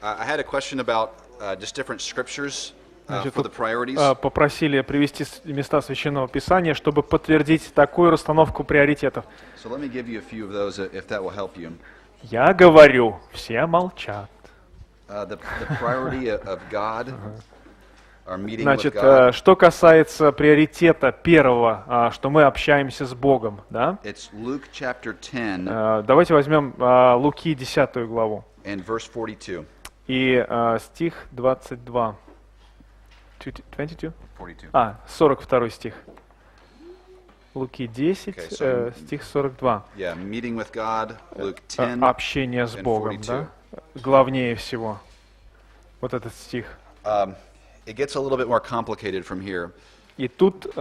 I had a question about just different scriptures Значит, for the тут, priorities. попросили привести места Священного Писания, чтобы подтвердить такую расстановку приоритетов. So let me give you a few of those if that will help you. Я говорю, все молчат. The priority of God, our meeting with Значит, God. что касается приоритета первого, что мы общаемся с Богом, да? It's Luke chapter 10 Давайте возьмем Луки 10 главу and verse 42. и стих 22. 22? 42. 42 стих. Луки 10, Okay, so- стих 42. Yeah, meeting with God, Luke 10. Общение с and Богом, 42. да? Главнее всего. Вот этот стих. It gets a little bit more complicated from here. И тут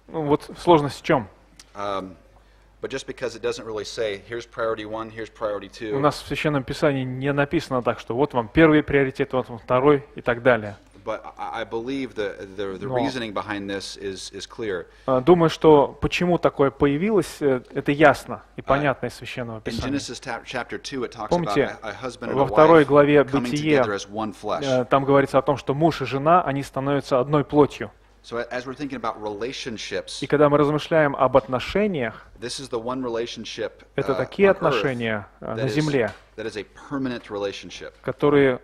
вот сложность в чем? But just because it doesn't really say, here's priority 1, here's priority У 2, нас в Священном Писании не написано так, что вот вам первый приоритет, вот вам второй и так далее. but I believe the Но- reasoning behind this is clear. Думаю, что почему такое появилось, это ясно и понятно из Священного In Писания. Genesis chapter 2, it talks about Помните, a husband and во a второй wife главе coming Бытие, together as one flesh. Там говорится о том, что муж и жена, они становятся одной плотью. So as we're thinking about relationships, И когда мы размышляем об отношениях, this is the one relationship это on такие earth отношения that на is- земле, that is a permanent relationship. которые,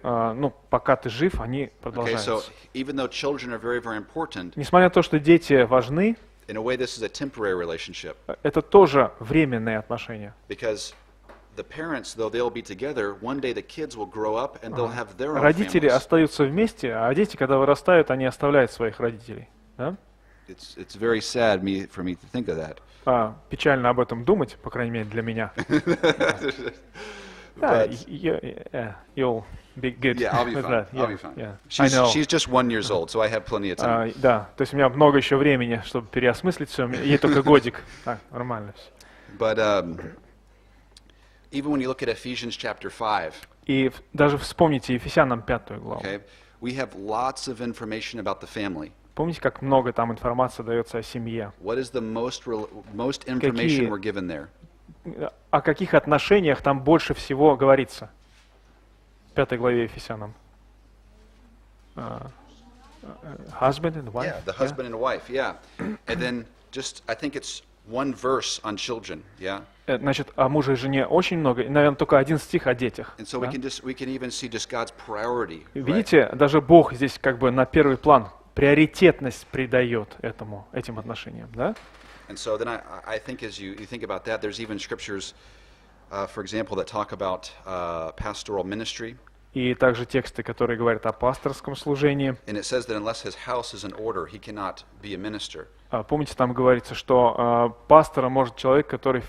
пока ты жив, они Okay, so продолжаются. even though children are very, very important, Несмотря на то, что дети важны, in a way this is a temporary relationship это тоже временные отношения. because the parents, though they'll be together, one day the kids will grow up and they'll have their own Родители families. остаются вместе, а дети, когда вырастают, они оставляют своих родителей. Да? It's very sad for me to think of that. Печально об этом думать, по крайней мере, для меня. But You'll be good yeah, I'll be with fine. that. I'll Yeah, be fine. yeah. I know. She's just 1 year old, so I have plenty of time. Да, то есть у меня много еще времени, чтобы переосмыслить все. Ей только годик. Так, нормально все. But even when you look at Ephesians chapter 5, И даже вспомните Ефесянам 5 главу. okay, we have lots of information about the family. Помните, как много там информации дается о семье? What is the most information we're given there? О каких отношениях там больше всего говорится? В 5 главе Ефесянам. Husband and wife? Yeah, the husband and wife, yeah. And then just, I think it's one verse on children, yeah? Значит, о муже и жене очень много, и, наверное, только один стих о детях. And so да? we can even see just God's priority, right? Видите, даже Бог здесь как бы на первый план приоритетность придает этим отношениям, да? And so then I think as you think about that, there's even scriptures, for example, that talk about pastoral ministry. И также тексты, которые говорят о пасторском служении. And it says that unless his house is in order, he cannot be a minister. Помните, там говорится, что пастора может человек, который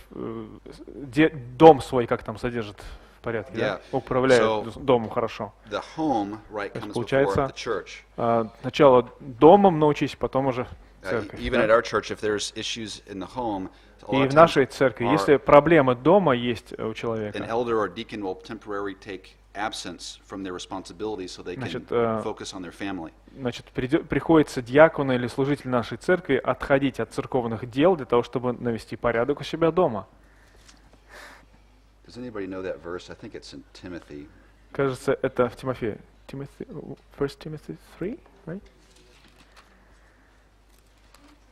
дом свой как там содержит в порядке, да? Управляет домом хорошо. The home, right, comes before Получается, the church. Сначала домом научись, потом уже церковь. Even at our church, if there's issues in the home, a И lot of в times нашей церкви, если проблемы дома есть у an человека, elder or deacon will temporarily take absence from their responsibilities so they can Значит, focus on their family. значит, приходится диакону или служитель нашей церкви отходить от церковных дел для того, чтобы навести порядок у себя дома. Does anybody know that verse? I think it's in Timothy. Кажется, это в Тимофея. 1 Timothy 3, right?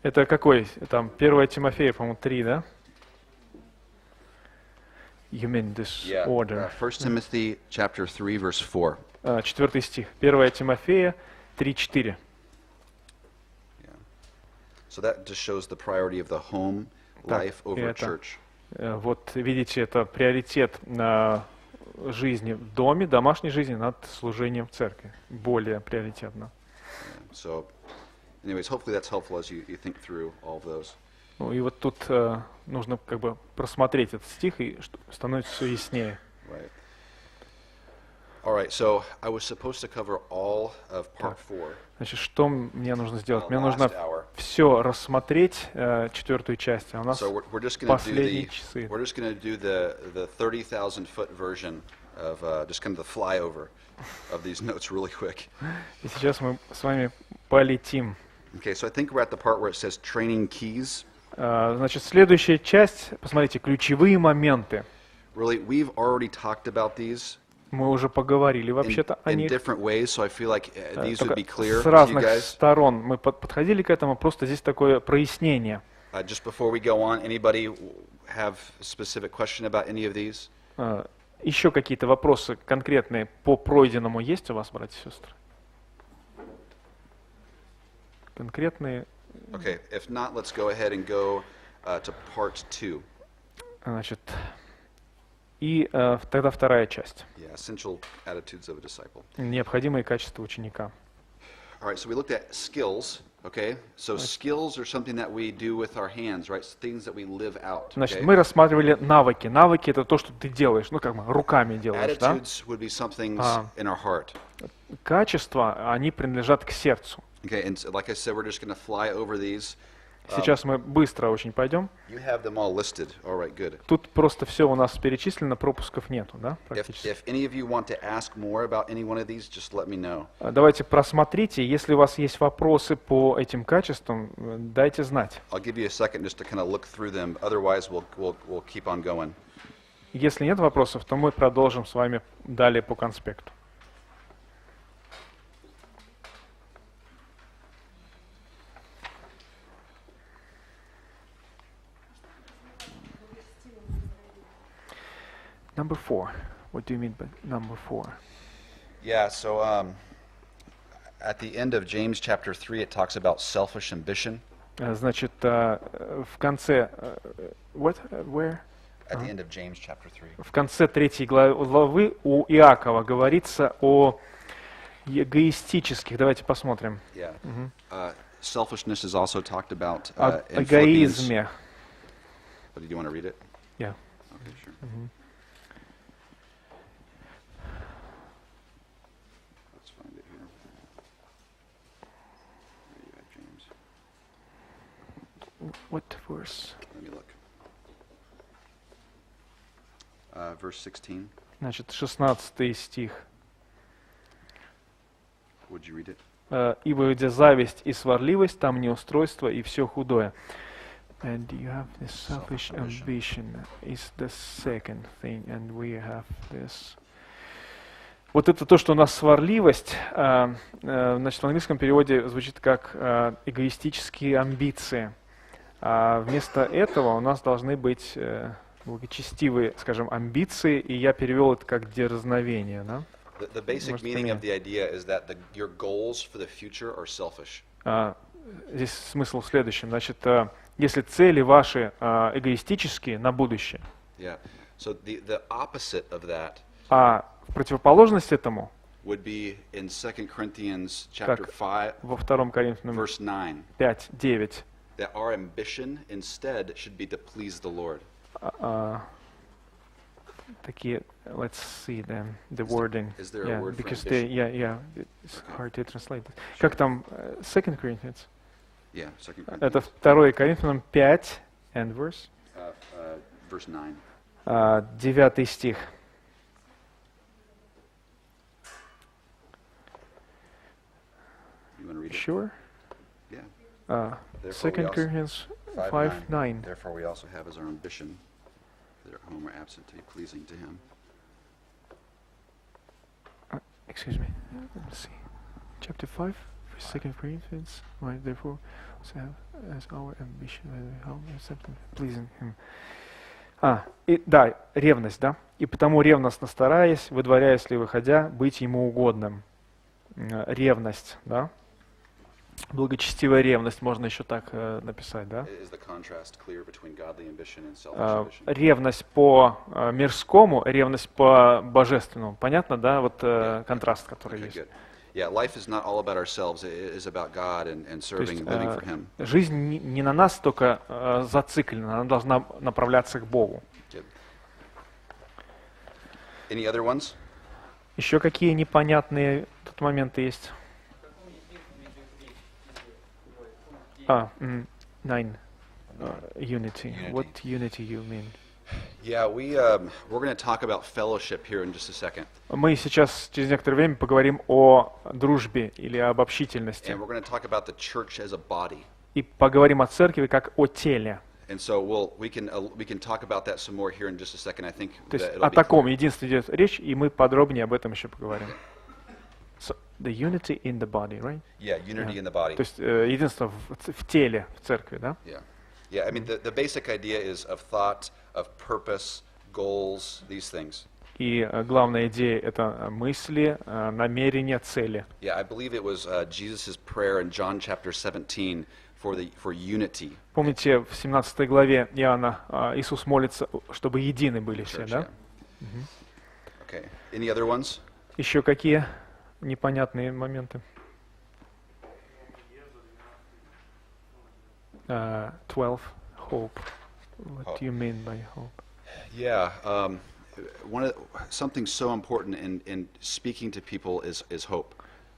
Это какой? Там 1 Тимофея, по-моему, 3, да? You mean this order. 1 Timothy chapter 3, verse 4. 4 стих. 1 Тимофея 3:4. Yeah. So that just shows the priority of the home life over church. Вот видите, это приоритет жизни в доме, домашней жизни над служением в церкви. Более приоритетно. So, anyways, hopefully that's helpful as you think through all of those. Ну и вот тут нужно как бы просмотреть этот стих, и становится все яснее. Right. All right, so I was supposed to cover all of part 4. Значит, что мне нужно сделать? Мне Last нужно hour. все рассмотреть, четвертую часть, а у нас So we're just going to do последние часы. we're just going to do the 30,000 foot version of just kind of the flyover of these notes really quick. И сейчас мы с вами полетим. Okay, so I think we're at the part where it says training keys. Значит, следующая часть, посмотрите, ключевые моменты. Really, we've already talked about these. Мы уже поговорили вообще-то о них. different ways, so I feel like these would be clear С to you разных guys. сторон мы подходили к этому, просто здесь такое прояснение. Just before we go on, anybody have a specific question about any of these? Еще какие-то вопросы конкретные по пройденному есть у вас, братья и сестры? Конкретные. Okay, if not, let's go ahead and go to part 2. Значит, и тогда вторая часть. Yeah, essential attitudes of a disciple. Необходимые качества ученика. All right, so we looked at skills, okay? So skills are something that we do with our hands, right? Things that we live out. Значит, Okay? мы рассматривали навыки. Навыки — это то, что ты делаешь, ну, как бы руками делаешь, да? Attitudes would be some things in our heart. Качества, они принадлежат к сердцу. Okay, and so, like I said, we're just going to fly over these. Сейчас мы быстро очень пойдем. You have them all listed. All right, good. Тут просто все у нас перечислено, пропусков нету, да, практически. If any of you want to ask more about any one of these, just let me know. Давайте просмотрите. Если у вас есть вопросы по этим качествам, дайте знать. I'll give you a second just to kind of look through them. Otherwise, we'll keep on going. Если нет вопросов, то мы продолжим с вами далее по конспекту. Number 4. What do you mean by number 4? Yeah, so at the end of James chapter 3, it talks about selfish ambition. Значит, в конце, what, where? At the end of James chapter 3. В конце 3 главы у Иакова говорится о эгоистических. Давайте посмотрим. Yeah. Selfishness is also talked about О in Philippians. эгоизме. But do you want to read it? Yeah. Okay, sure. Let's find it here. Where are you at, James? What verse? Let me look. Verse 16. Значит, 16 стих. Would you read it? «Ибо где зависть и сварливость, там неустройство и все худое». And you have this selfish ambition is the second thing, and we have this. Вот это то, что у нас сварливость, значит, в английском переводе звучит как эгоистические амбиции. А вместо этого у нас должны быть благочестивые, скажем, амбиции, и я перевел это как дерзновение, да? The basic meaning of the idea is that your goals for the future are selfish. Здесь смысл в следующем. Значит, если цели ваши эгоистические на будущее, Yeah. So the opposite of that а в противоположность этому, would be in 2 Corinthians chapter как 5, во 2 Коринфянам verse 9, 5:9, that our ambition instead should be to please the Lord. такие, let's see the wording. Is there a Yeah, word for because ambition? it's hard to translate. Как там 2 Corinthians? Yeah, 2 Corinthians. Это 2 Коринфянам 5 and verse. Verse 9. 9 стих. You want to read it? Sure? Yeah. 2 Therefore we also- Corinthians 5:9. Therefore we also have as our ambition that at home or absent to be pleasing to Him. Excuse me. Let's see. Chapter 5, 2 Corinthians. Right, therefore, also have as our ambition, how acceptable, pleasing Him. И да, ревность, да? И потому ревностно стараясь, выдворяясь ли выходя, быть Ему угодным. Ревность, да? Благочестивая ревность, можно еще так написать, да? Is the contrast clear between godly ambition and selfish ambition? Ревность по мирскому, ревность по божественному. Понятно, да? Вот контраст, который Okay, есть. good. Yeah, life is not all about ourselves. It is about God and То serving есть and living for Him. жизнь не на нас только зациклена, она должна направляться к Богу. Good. Any other ones? Еще какие непонятные тут моменты есть? 9. Unity. What unity you mean? Yeah, we're going to talk about fellowship here in just a second. Мы сейчас через некоторое время поговорим о дружбе или об общительности. And we're going to talk about the church as a body. И поговорим о церкви как о теле. And so we can talk about that some more here in just a second. I think То есть that it'll о be таком clear. единстве идет речь, и мы подробнее об этом еще поговорим. So, the unity in the body, right? Yeah, unity Yeah. in the body. То есть единство в теле, в церкви, да? Yeah. Yeah, I mean, the basic idea is of thought, of purpose, goals, these things. И главная идея — это мысли, намерения, цели. Yeah, I believe it was Jesus' prayer in John chapter 17 for unity. Помните, в 17 главе Иоанна Иисус молится, чтобы едины были все, Church, да? yeah. Okay. Any other ones? Еще какие непонятные моменты? 12. Hope. What do you mean by hope? Yeah, something so important in speaking to people is hope.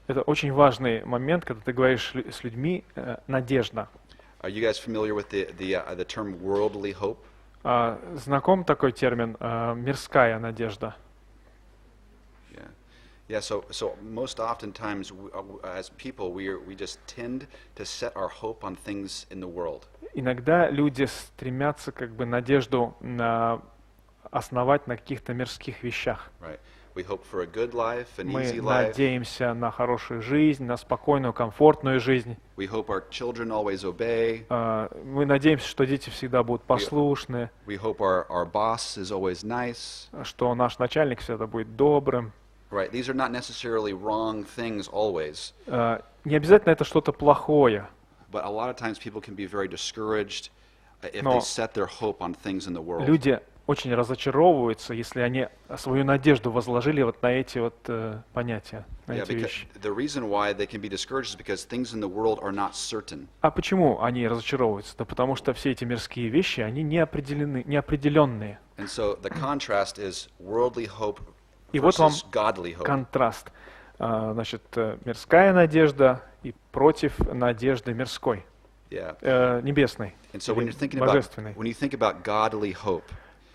Это очень важный момент, когда ты говоришь с людьми, надежда. Are you guys familiar with the term worldly hope? Знаком такой термин мирская надежда? Yeah, yeah. So most oftentimes, as people, we just tend to set our hope on things in the world. Иногда люди стремятся как бы надежду основать на каких-то мирских вещах. Right. We hope for a good life, an Мы easy life. надеемся на хорошую жизнь, на спокойную, комфортную жизнь. We hope our children always obey. Мы надеемся, что дети всегда будут послушны, We hope our boss is always nice. что наш начальник всегда будет добрым. Right. These are not necessarily wrong things always, Не обязательно это что-то плохое, but a lot of times people can be very discouraged if Но they set their hope on things in the world. люди очень разочаровываются, если они свою надежду возложили вот на эти вот понятия, на Yeah, эти because вещи. the reason why they can be discouraged is because things in the world are not certain. А почему они разочаровываются? Да потому что все эти мирские вещи, они неопределенные. And so the contrast is worldly hope И вот вам versus godly hope. контраст. Значит, мирская надежда и против надежды мирской, Yeah. небесной, And so when или you're thinking божественной. when you think about godly hope,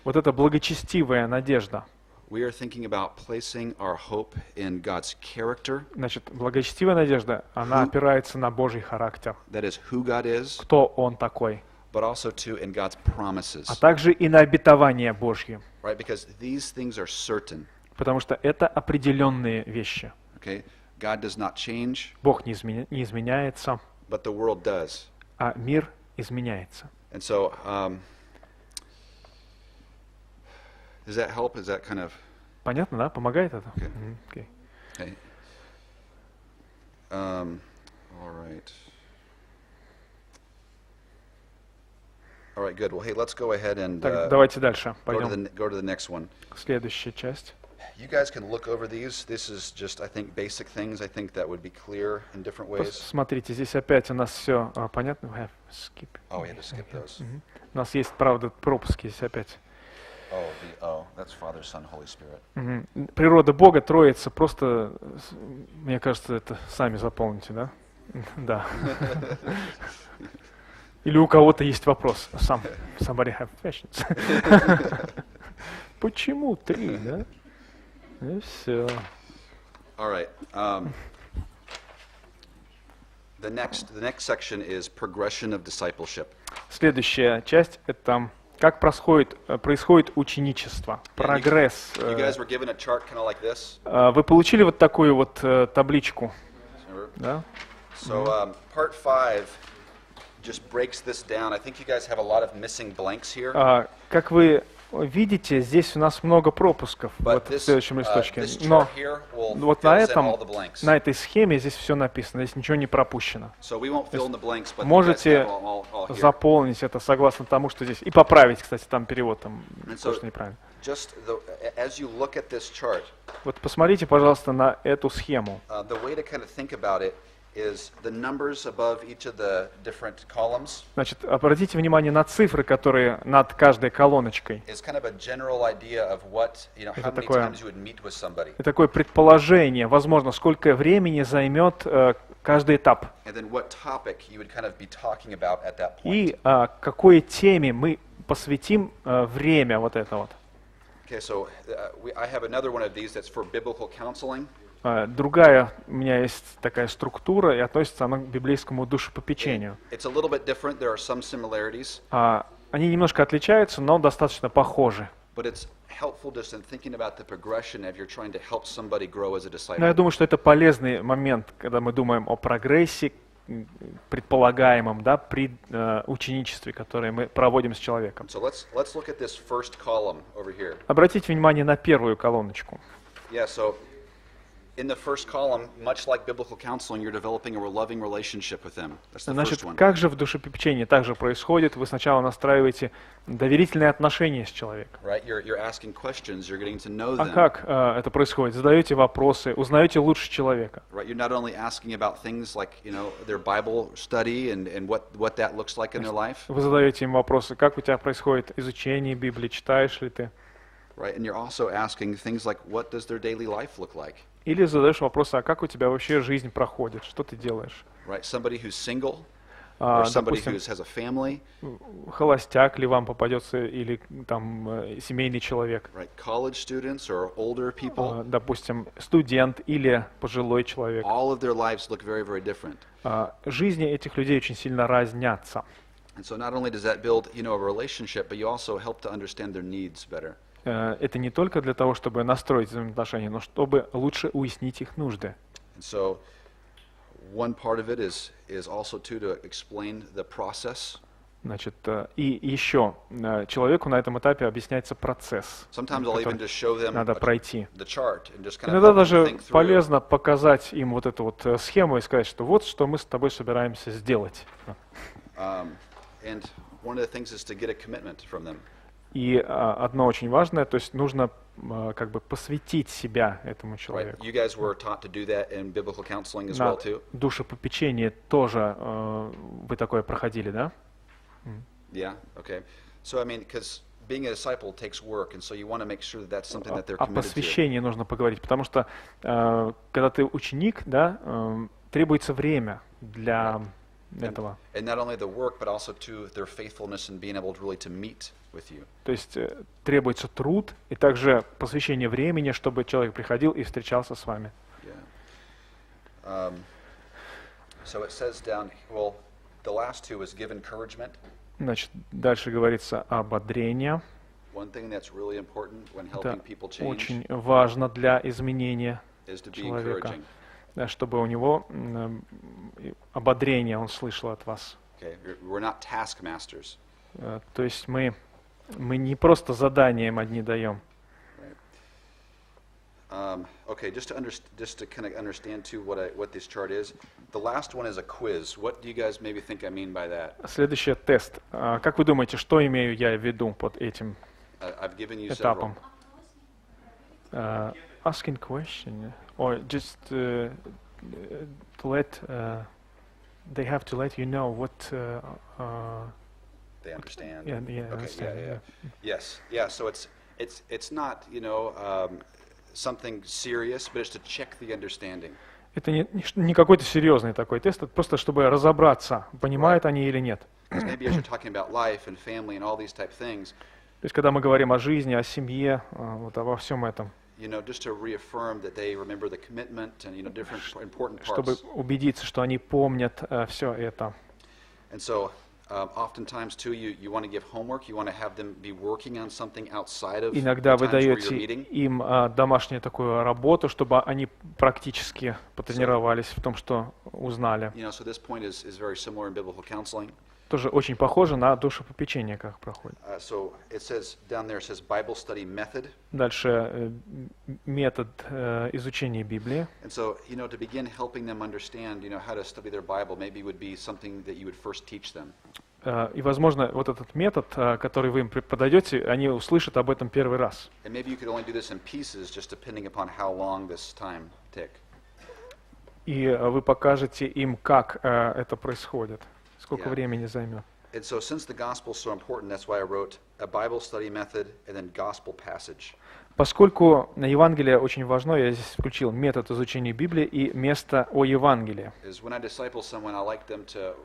Вот эта благочестивая надежда. we are thinking about placing our hope in God's character, Значит, благочестивая надежда, она опирается на Божий характер. that is who God is, Кто Он такой? but also too in God's promises, А также и на обетование Божье. right? Because these things are certain. Потому что это определенные вещи. Okay, God does not change, Бог не изменяется, but the world does. а мир изменяется. And so, does that help? Is that kind of Понятно, да? Помогает это? Okay. Мгм, окей. okay? All right. All right, good. Well, hey, let's go ahead and Так, давайте дальше. go to Пойдем go to the next one. к следующей части. You guys can look over these. This is just, I think, basic things. I think that would be clear in different ways. Смотрите, здесь опять у нас все понятно. We have skip. Oh, we had to skip those. Мгм. У нас есть, правда, пропуски здесь опять. Oh, that's Father, Son, Holy Spirit. Мгм. Природа Бога, Троица, просто, мне кажется, это сами заполните, да? Да. Или у кого-то есть вопрос. Somebody have questions. Почему 3, да? И все. All right. The next section is progression of discipleship. Следующая часть — это как происходит ученичество, прогресс. You guys were given a chart kind of like this. Вы получили вот такую вот табличку, Remember? да? So part 5 just breaks this down. I think you guys have a lot of missing blanks here. Как вы видите, здесь у нас много пропусков вот в следующем листочке. This Но chart here will вот fill на in этом, all the blanks. на этой схеме здесь все написано, здесь ничего не пропущено. So we won't fill in the blanks, but you guys Можете have all here. заполнить это согласно тому, что здесь. И поправить, кстати, там перевод, там And то, so что неправильно. just as you look at this chart, Вот посмотрите, пожалуйста, на эту схему. the way to kind of think about it is the numbers above each of the different columns Значит, обратите внимание на цифры, которые над каждой колоночкой. is kind of a general idea of what, how Это many такое- times you would meet with somebody. Это такое предположение, возможно, сколько времени займет каждый этап. And then what topic you would kind of be talking about at that point. И какой теме мы посвятим время вот это вот. Okay, so I have another one of these that's for biblical counseling. Другая у меня есть такая структура, и относится она к библейскому душепопечению. It's a little bit different. There are some similarities. они немножко отличаются, но достаточно похожи. But it's helpful just in thinking about the progression if you're trying to help somebody grow as a Но я disciple. думаю, что это полезный момент, когда мы думаем о прогрессе, предполагаемом, да, при ученичестве, которое мы проводим с человеком. So let's look at this first column over here. Обратите внимание на первую колоночку. Yeah, so in the first column, much like biblical counseling, you're developing a loving relationship with them. That's the Значит, first one. как же в душепопечении также происходит? Вы сначала настраиваете доверительные отношения с человеком. Right? You're asking questions, you're getting to know А them. как это происходит? Задаете вопросы, узнаете лучше человека. Right? You're not only asking about things like, their Bible study and what that looks like in their life. Вы задаете им вопросы, как у тебя происходит изучение Библии, читаешь ли ты? Right? And you're also asking things like, what does their daily life look like? Или задаешь вопросы, а как у тебя вообще жизнь проходит, что ты делаешь? Right? Somebody who's single, or somebody Допустим, who has a family. холостяк ли вам попадется, или там семейный человек. Right? College students or older people. Допустим, студент или пожилой человек. All of their lives look very, very different. Жизни этих людей очень сильно разнятся. And so not only does that build, a relationship, but you also help to understand their needs better. Это не только для того, чтобы настроить взаимоотношения, но чтобы лучше уяснить их нужды. And so one part of it is also to explain the process. Значит, и еще человеку на этом этапе объясняется процесс, Sometimes I'll even который just show them надо пройти. the chart and just kind of Иногда help them даже think through. полезно показать им вот эту вот схему и сказать, что вот что мы с тобой собираемся сделать. And one of the things is to get a commitment from them. И одно очень важное, то есть нужно как бы посвятить себя этому Right? человеку. You guys were taught to do that in biblical counseling as На well too. душепопечении тоже вы такое проходили, да? Yeah. Okay. So I mean, because being a disciple takes work, and so you want to make sure that that's something that they're О committed to. посвящении нужно поговорить, потому что когда ты ученик, да, требуется время для этого. And not only the work, but also to their faithfulness and being able to really to meet with you. То есть требуется труд и также посвящение времени, чтобы человек приходил и встречался с вами. Yeah. So it says down, well, the last two is give encouragement. Значит, дальше говорится ободрение. One thing that's really important when Это helping people change очень важно для изменения is to be человека, encouraging. да, чтобы у него ободрение он слышал от вас. Okay, we're not taskmasters. То есть мы не просто задания им одни даем. Okay, just to kind of understand too what this chart is. The last one is a quiz. What do you guys maybe think I mean by that? Следующий тест. Как вы думаете, что имею я в виду под этим I've given you several. этапом? Asking question, or just to let they have to let you know what. They understand. Yeah, Okay, understand, yeah. Yes, yeah. So it's not something serious, but it's to check the understanding. Это не какой-то серьезный такой тест, это просто чтобы разобраться, понимают они или нет. Maybe as you're talking about life and family and all these type things, То есть, когда мы говорим о жизни, о семье, вот обо всем этом, just to reaffirm that they remember the commitment and different important чтобы parts. убедиться, что они помнят все это. And so oftentimes too, you want to give homework. You want to have them be working on something outside of the Иногда вы times where you're даете meeting. им домашнюю такую работу, чтобы они практически потренировались в том, что узнали. So this point is very similar in biblical counseling. Тоже очень похоже на душепопечение, как проходит. So it says down there, it says Bible study method. Дальше метод изучения Библии. And so, to begin helping them understand, how to study their Bible, maybe would be something that you would first teach them. И, возможно, вот этот метод, который вы им преподаете, они услышат об этом первый раз. And maybe you could only do this in pieces, just depending upon how long this time take. И вы покажете им, как это происходит, сколько Yeah. времени займет. And so, since the gospel is so important, that's why I wrote a Bible study method and then gospel passage. Поскольку Евангелие очень важно, я здесь включил метод изучения Библии и место о Евангелии. Is when I disciple someone, I like them to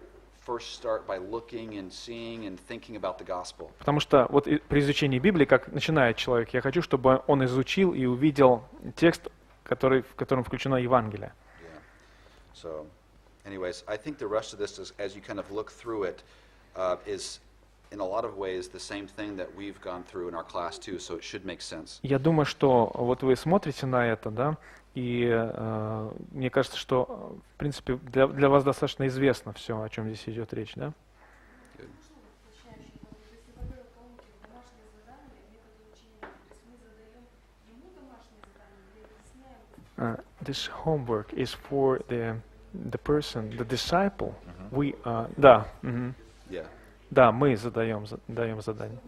first start by looking and seeing and thinking about the gospel. Потому что вот при изучении Библии, как начинает человек, я хочу, чтобы он изучил и увидел текст, в котором включено Евангелие. Yeah. So, anyways, I think the rest of this, is, as you kind of look through it, is in a lot of ways the same thing that we've gone through in our class too, so it should make sense. Я думаю, что вот вы смотрите на это, да, и мне кажется, что, в принципе, для вас достаточно известно все, о чем здесь идет речь, да? Good. This homework is for the person, the disciple. We, да, Yeah. да, мы даем задание.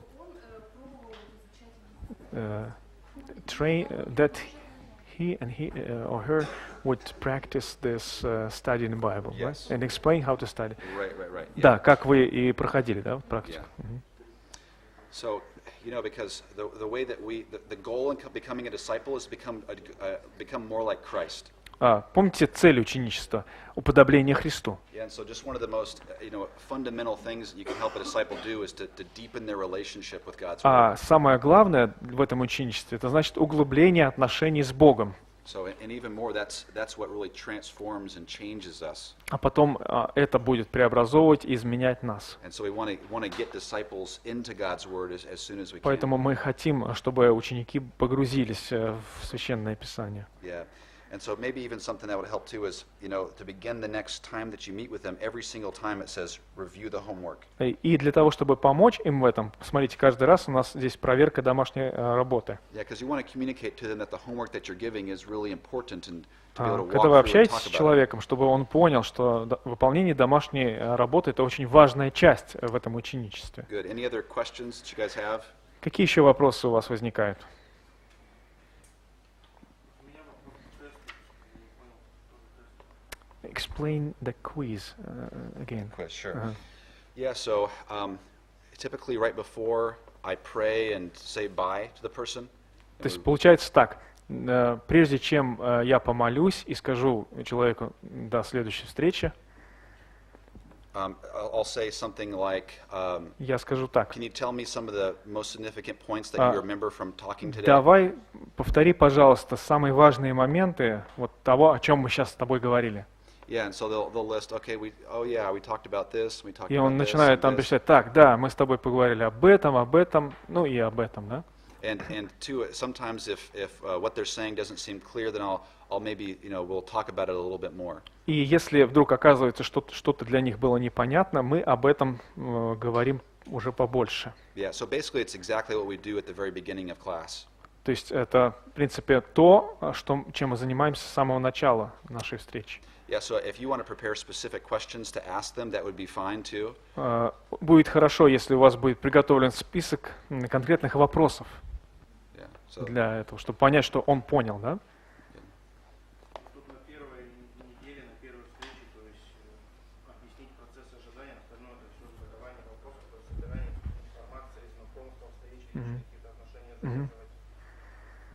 Train that he or her would practice this study in the Bible, Yes. right? And explain how to study. Right. Yeah. Да, как вы и проходили, да, практику. So, because the way that the goal in becoming a disciple is become more like Christ. Помните цель ученичества? Уподобление Христу. Yeah, and so just one of the most, fundamental things you can help a disciple do is to deepen their relationship with God's word. Самое главное в этом ученичестве, это значит углубление отношений с Богом. So, and even more, that's what really transforms and changes us. А потом это будет преобразовывать и изменять нас. And so we want to get disciples into God's word as soon as we can. Поэтому мы хотим, чтобы ученики погрузились в Священное Писание. Yeah. And so maybe even something that would help too is, to begin the next time that you meet with them, every single time it says, review the homework. И для того, чтобы помочь им в этом, смотрите, каждый раз у нас здесь проверка домашней работы. Yeah, because you want to communicate to them that the homework that you're giving is really important and to be able to Когда вы walk through and общаетесь talk с about it. человеком, чтобы он понял, что выполнение домашней работы – это очень важная часть в этом ученичестве. Good. Any other questions that you guys have? Какие еще вопросы у вас возникают? Explain the quiz again. Quiz, sure. Uh-huh. Yeah, so typically right before I pray and say bye to the person, То есть получается так, прежде чем я помолюсь и скажу человеку до следующей встречи, I'll say something like, я скажу так: can you tell me some of the most significant points that you remember from talking today? давай повтори, пожалуйста, самые важные моменты вот того, о чем мы сейчас с тобой говорили. Yeah, and so they'll list, okay, we talked about this, we talked И about он this, начинает and там this. писать: так, да, мы с тобой поговорили об этом, ну и об этом, да? And two, sometimes if what they're saying doesn't seem clear, then I'll maybe, we'll talk about it a little bit more. И если вдруг оказывается, что что-то для них было непонятно, мы об этом говорим уже побольше. Yeah, so basically it's exactly what we do at the very beginning of class. То есть это, в принципе, то, чем мы занимаемся с самого начала нашей встречи. Yeah, so if you want to prepare specific questions to ask them, that would be fine too. Будет хорошо, если у вас будет приготовлен список конкретных вопросов Yeah, so для этого, чтобы понять, что он понял, да? Тут на первой неделе, на первой встрече, то есть объяснить процесс ожидания, остальное это все задавание вопросов, то есть собирание информации, знакомства, встречи, какие-то отношения задерживать.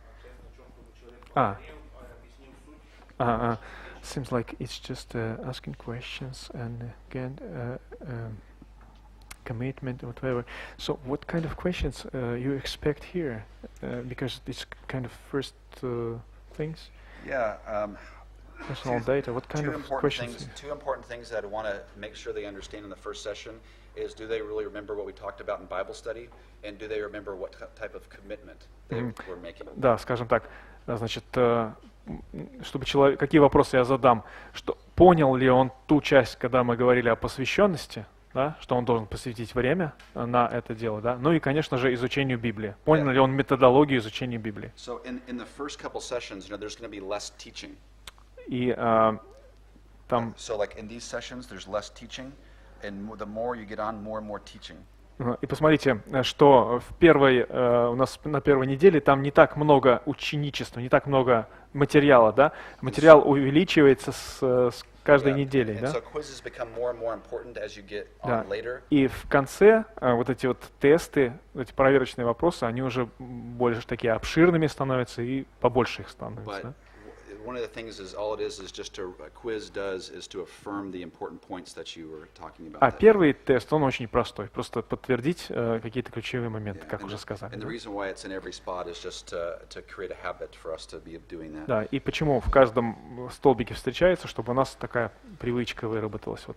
Общаться о чем, чтобы человек поговорил, объяснил суть. Seems like it's just asking questions and again commitment or whatever. So what kind of questions you expect here? Because it's kind of first things, yeah, personal data. What kind of questions? Two important things that I want to make sure they understand in the first session is, do they really remember what we talked about in Bible study, and do they remember what type of commitment they were making? Да, скажем так, значит, чтобы человек, какие вопросы я задам, что понял ли он ту часть, когда мы говорили о посвященности, да, что он должен посвятить время на это дело, да, ну и, конечно же, изучению Библии. Понял ли он методологию изучения Библии? So in the first couple sessions, there's going to be less teaching. И там, So like in these sessions, there's less teaching, and the more you get on, more and more teaching. и посмотрите, что у нас на первой неделе там не так много ученичества, не так много материала, да, материал увеличивается с каждой неделей, And да. so quizzes become more and more important as you get Да. on later. И в конце вот эти вот тесты, эти проверочные вопросы, они уже больше такие обширными становятся и побольше их становится. But Да? one of the things is all it is just to a quiz does is to affirm the important points that you were talking about. А первый тест, он очень простой, просто подтвердить какие-то ключевые моменты, как уже сказали. And the reason why it's in every spot is just to create a habit for us to be doing that. Да, и почему в каждом столбике встречается, чтобы у нас такая привычка выработалась. Вот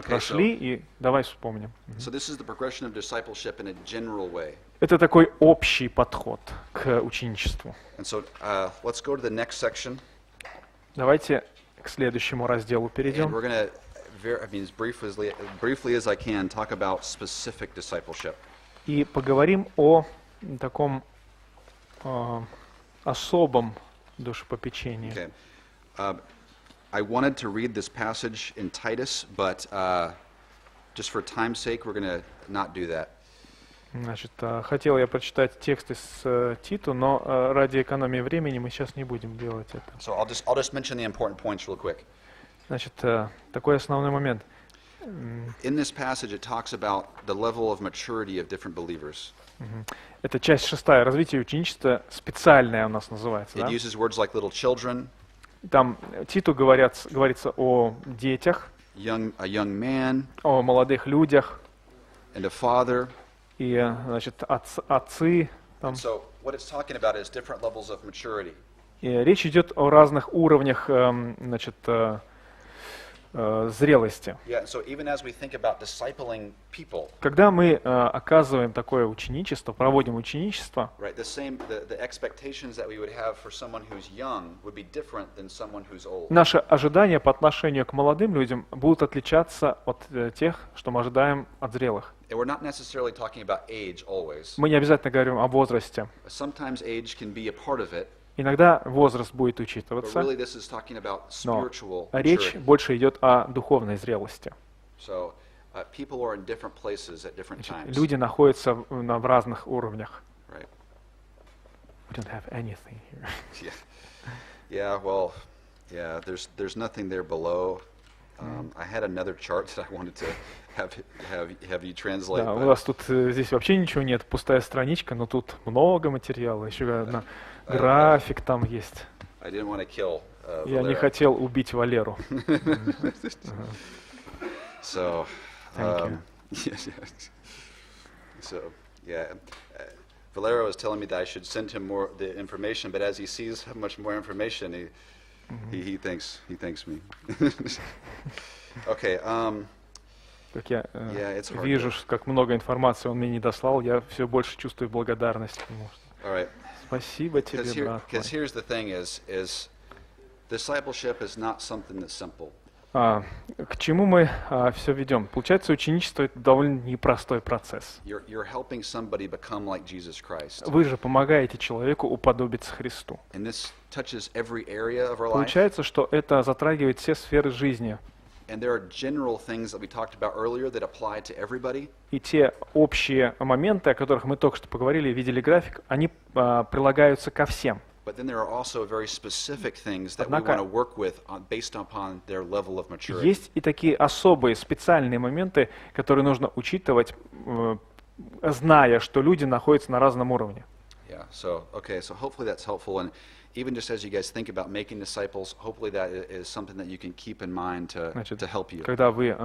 прошли и давай вспомним. So this is the progression of discipleship in a general way. Это такой общий подход к ученичеству. And so let's go to the next section. Давайте к следующему разделу And перейдем. we're going to, as briefly as I can, talk about specific discipleship. И поговорим о таком особом душепопечении. Okay. I wanted to read this passage in Titus, but just for time's sake, we're going to not do that. Значит, хотел я прочитать текст из Титу, но ради экономии времени мы сейчас не будем делать это. So I'll just mention the important points real quick. Значит, такой основной момент. In this passage, it talks about the level of maturity of different believers. Это часть 6, развитие ученичества, специальное у нас называется. It Да? uses words like little children, Там Титу говорится о детях, a young man, о молодых людях and a father. и, значит, отцы. Там. And so what it's talking about is different levels of maturity. И речь идет о разных уровнях, значит, зрелости. Yeah, and so even as we think about discipling people, Когда мы оказываем такое ученичество, проводим ученичество, right, the expectations that we would have for someone who's young would be different than someone who's old. наши ожидания по отношению к молодым людям будут отличаться от тех, что мы ожидаем от зрелых. And we're not necessarily talking about age always. Мы не обязательно говорим о возрасте. Sometimes age can be a part of it, Иногда возраст будет but учитываться, really this is talking about но spiritual речь maturity. больше идет о духовной зрелости. So people are in different places at different Значит, times. люди находятся в разных уровнях. Right. We don't have anything here. Yeah. Well, yeah. There's nothing there below. I had another chart that I wanted to have you translate. Да, у but- нас тут здесь вообще ничего нет, пустая страничка, но тут много материала, еще одна график там есть. I didn't want to kill Я не Valera. хотел убить Валеру. So, Thank you. yes. So, yeah, Valero was telling me that I should send him more the information, but as he sees how much more information, he thanks me. Okay. Как я Yeah, it's hard вижу, как много информации он мне не дослал, я все больше чувствую благодарность к нему. All right. Спасибо тебе, Because брат мой. here's the thing: is discipleship is not something that's simple. К чему мы все ведем? Получается, ученичество — это довольно непростой процесс. You're helping somebody become like Jesus Christ, Вы же помогаете человеку уподобиться Христу. and this touches every area of our life. Получается, что это затрагивает все сферы жизни. And there are general things that we talked about earlier that apply to everybody. И те общие моменты, о которых мы только что поговорили, видели график, они прилагаются ко всем. But then there are also very specific things that we Однако- want to work with based upon their level of maturity. Есть и такие особые, специальные моменты, которые нужно учитывать, зная, что люди находятся на разном уровне. Yeah. So hopefully that's helpful. And even just as you guys think about making disciples, hopefully that is something that you can keep in mind Значит, to help you. когда вы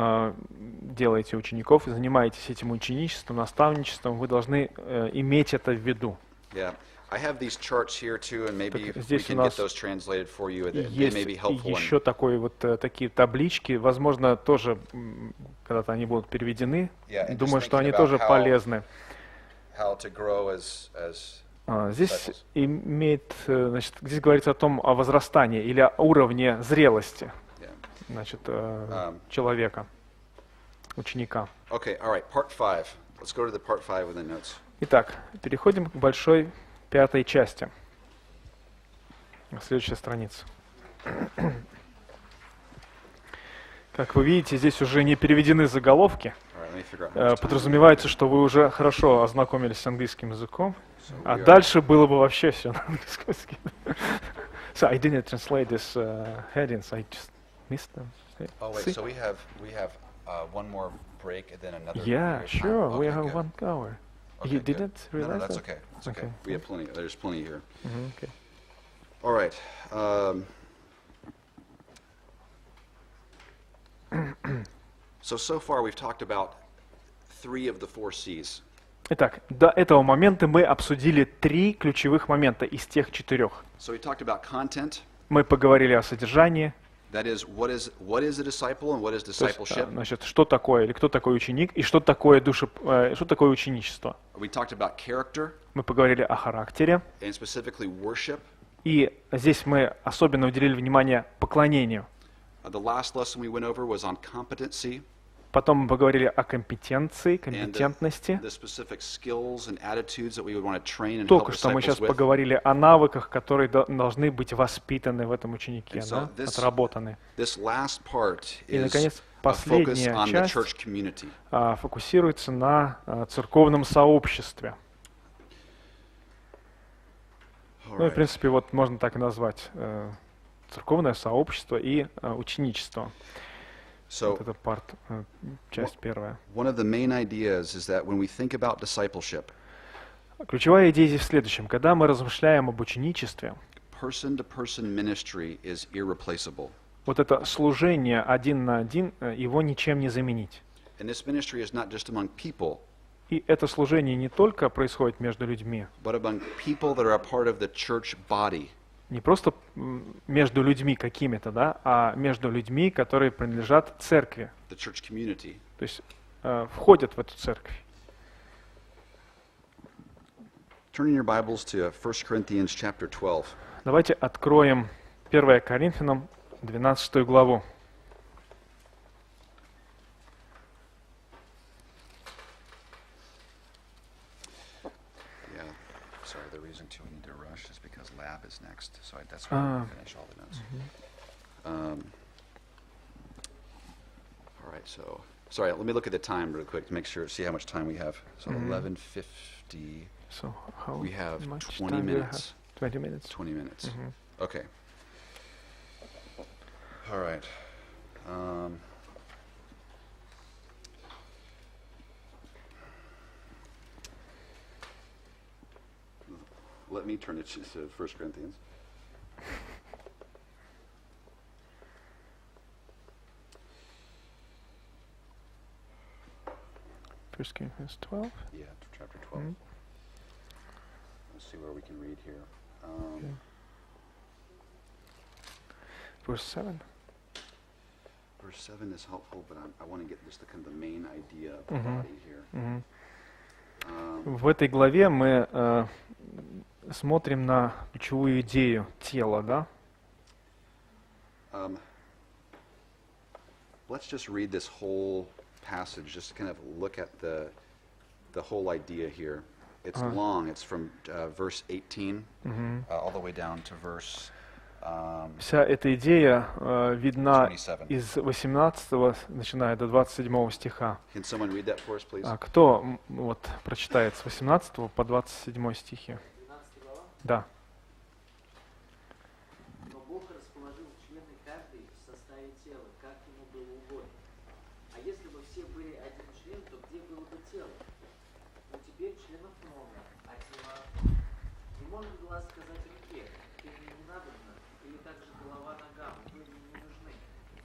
делаете учеников и занимаетесь этим ученичеством, наставничеством, вы должны иметь это в виду. Yeah. I have these charts here too, and maybe Так we здесь у can get нас those translated for you. И They есть may be helpful. еще такие таблички, возможно, тоже когда-то они будут переведены. Yeah, and just Думаю, что thinking они about тоже how- полезны. How to grow as Здесь disciples. значит, здесь говорится о возрастании или о уровне зрелости, Yeah. значит, человека, ученика. Okay. All right. Part 5. Let's go to the part 5 with the notes. Итак, переходим к большой 5 части. Следующая страница. Как вы видите, здесь уже не переведены заголовки. All right. Let me figure out. how much time. Подразумевается, что вы уже хорошо ознакомились с английским языком, а we are- дальше было бы вообще все на английском языке. So I didn't translate this headings, I just missed them. Oh wait. See? So we have one more break and then another. Yeah, period of time. sure, we Okay, have good. 1 hour. Okay, You good. didn't No, realize that's that? okay. It's okay. Okay. We have plenty. There's plenty here. Okay. All right. So far we've talked about 3 of the 4 C's. Итак, до этого момента мы обсудили 3 ключевых момента из тех 4. So we talked about content. Мы поговорили о содержании, That is, what is a disciple and what is то есть, discipleship? значит, что такое или кто такой ученик и что такое что такое ученичество. We talked about character Мы поговорили о характере, and specifically worship. и здесь мы особенно уделили внимание поклонению. The last lesson we went over was on competency Потом мы поговорили о компетенции, and компетентности. the specific skills and attitudes that we would want to train and help Только что мы disciples сейчас with. поговорили о навыках, которые должны быть воспитаны в этом ученике, And so да, отработаны. This last part И, is наконец, a focus последняя on the часть church community. Фокусируется на церковном сообществе. All Ну и, в right. принципе, вот можно так и назвать церковное сообщество и ученичество. So Вот это часть первая. one of the main ideas is that when we think about discipleship, Ключевая идея здесь в следующем. Когда мы размышляем об ученичестве, person-to-person ministry is irreplaceable. вот это служение один на один, его ничем не заменить. And this ministry is not just among people, И это служение не только происходит между людьми, but among people that are a part of the church body. не просто между людьми какими-то, да, а между людьми, которые принадлежат церкви, The church community. то есть входят в эту церковь. Turn in your Bibles to 1 Corinthians chapter 12. Давайте откроем 1 Коринфянам 12 главу. Yeah, sorry, the reason too we need to rush is because lab is next, so that's why I'm going to finish all the notes. All right, so, sorry, let me look at the time real quick to make sure, see how much time we have. So 11:50, So how we have much 20 time do we have? minutes. 20 minutes. 20 minutes. Okay. All right. Let me turn it to 1 Corinthians. First Corinthians 12. Yeah, chapter 12. Let's see where we can read here. Verse 7. Verse 7 is helpful, but I want to get just the kind of the main idea of the body here. В этой главе мы смотрим на ключевую идею тела, да? Let's just read this whole passage, just kind of look at the whole idea here. It's long. It's from verse 18 all the way down to verse Вся эта идея видна 27. из 18, начиная до 27 стиха. Can someone read that for us, please? Кто вот прочитает с 18 по 27 стихи? 12 глава. Да. Но Бог расположил члены каждой в составе тела, как ему было угодно. А если бы все были один член, то где было бы тело? Но теперь членов много, а тела одно. Не может глаз сказать руке, ты мне не надобна, или также голова ногам, вы мне не нужны.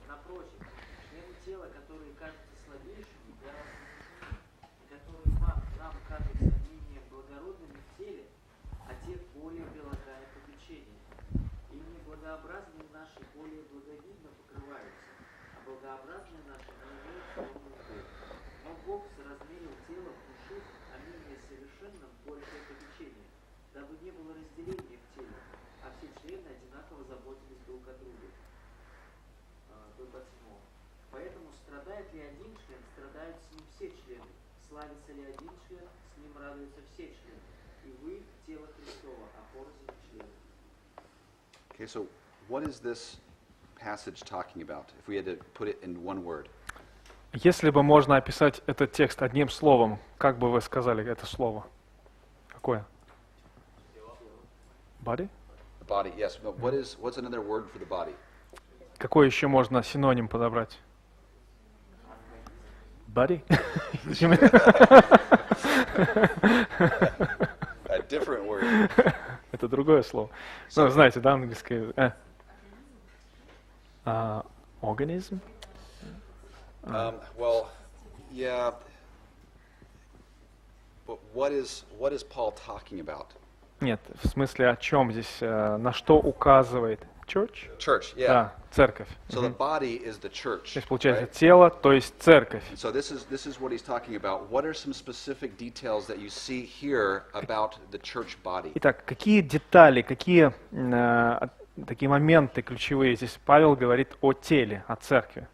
Напротив, члены тела, которые кажутся слабейшими, гораздо нужны, и которые нам кажутся менее благородными в теле, а те более прилагая попечение. И неблагообразные наши более благовидно покрываются, а благообразные наши не имеют полную боль. Но Бог соразмерил тело, внушив, а менее совершенным большее попечение, дабы не было разделения в теле, а все члены одинаково заботились друг о друге. До 27. Поэтому страдает ли один член, страдают с ним все члены. Славится ли один член, с ним радуются все члены. И вы – тело Христова, а порознь члены. Okay, so what is this passage talking about? If we had to put it in one word. Если бы можно описать этот текст одним словом, как бы вы сказали это слово? Какое? Body? The body, yes. But what's another word for the body? Какой еще можно синоним подобрать? Body? A different word. Это другое слово. Ну, знаете, да, английское. Организм? Well, yeah. But what is Paul talking about? Нет, в смысле о чем здесь, на что указывает church? Church, yeah. Да, церковь. So the body is the church. То есть получается right? тело, то есть церковь. And so this is what he's talking about. What are some specific details that you see here about the church body? Итак, какие детали, какие такие моменты ключевые здесь Павел говорит о теле, о церкви?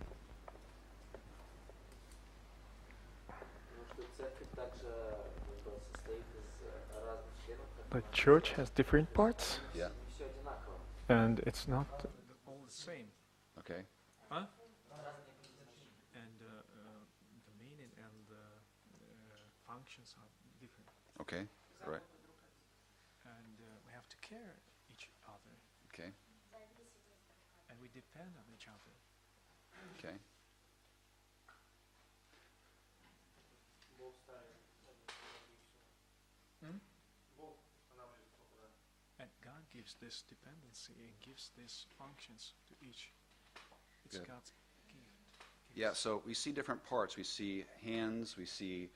The church has different parts, Yeah. and it's not all the same. Okay. Huh? And the meaning and the functions are different. Okay. Right. And we have to care each other, Okay. and we depend on each other. Okay. And God gives this dependency and gives these functions to each. It's Good. God's gift. Yeah, so we see different parts. We see hands, we see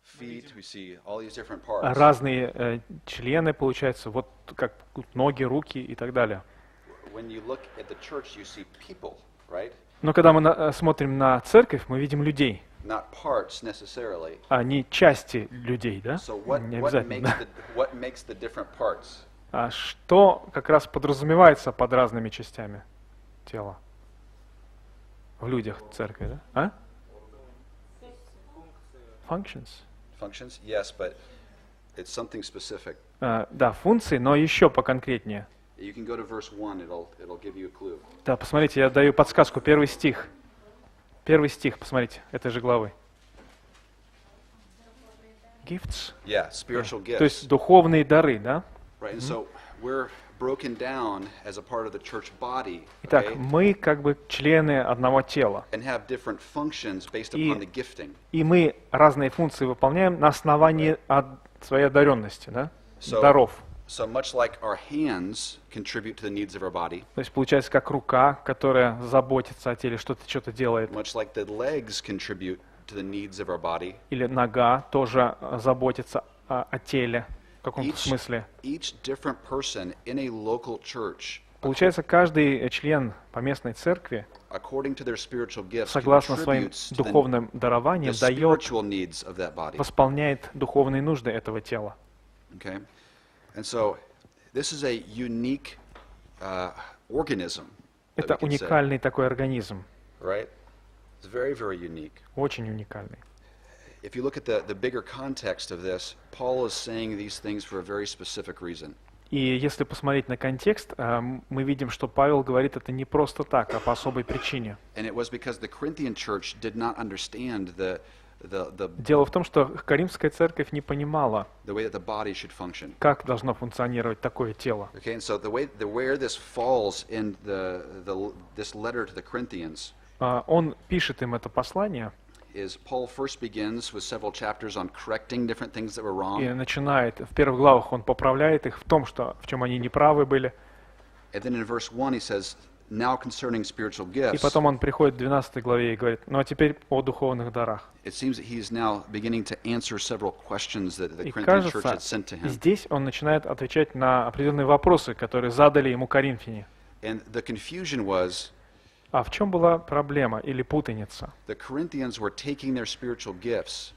feet, we see all these different parts. Разные члены, получается, вот как ноги, руки и так далее. When you look at the church, you see people, right? Но когда мы смотрим на церковь, мы видим людей, Not parts necessarily. а не части людей, да? So what, Не what, обязательно. makes the, what makes the different parts? А что как раз подразумевается под разными частями тела в людях церкви, да? А? Functions. Functions? Yes, but it's something specific. Да, функции, но еще поконкретнее. You can go to verse 1, it'll give you a clue. Да, посмотрите, я даю подсказку. Первый стих. Первый стих, посмотрите, этой же главы. Gifts. Yeah, spiritual То есть gifts. духовные дары, да? Right, and so we're broken down as a part of the church body, Итак, okay, мы как бы члены одного тела. and have different functions based И- upon the gifting. И мы разные функции выполняем на основании своей одаренности, да? So- Даров. So much like our hands contribute to the needs of our body, То есть получается как рука, которая заботится о теле, что-то делает. much like the legs contribute to the needs of our body, Или нога тоже заботится о теле в каком-то смысле. each different person in a local church, Получается, каждый член поместной церкви, according to their spiritual gifts, согласно своим contributes to духовным дарованиям, the дает, spiritual needs of that body. восполняет духовные нужды этого тела. Okay, and so this is a unique organism. that Это we can say, уникальный такой организм, right? It's very, very unique. очень уникальный. If you look at the bigger context of this, Paul is saying these things for a very specific reason. И если посмотреть на контекст, мы видим, что Павел говорит это не просто так, а по особой причине. And it was because the Corinthian church did not understand the Дело в том, что Каримская церковь не понимала, way that the body should function. как должно функционировать такое тело. Okay, and so where this falls in this letter to the Corinthians Он пишет им это послание is Paul first begins with several chapters on correcting different things that were и wrong, начинает, в первых главах он поправляет их в том, в чем они неправы были, and then in verse 1 he says, now concerning spiritual и gifts, потом он приходит в 12 главе и говорит, ну а теперь о духовных дарах. it seems that he is now beginning to answer several questions that the И Corinthian church кажется, had sent to him. здесь он начинает отвечать на определенные вопросы, которые задали ему коринфяне. And the confusion was, А в чем была проблема или путаница? the Corinthians were taking their spiritual gifts,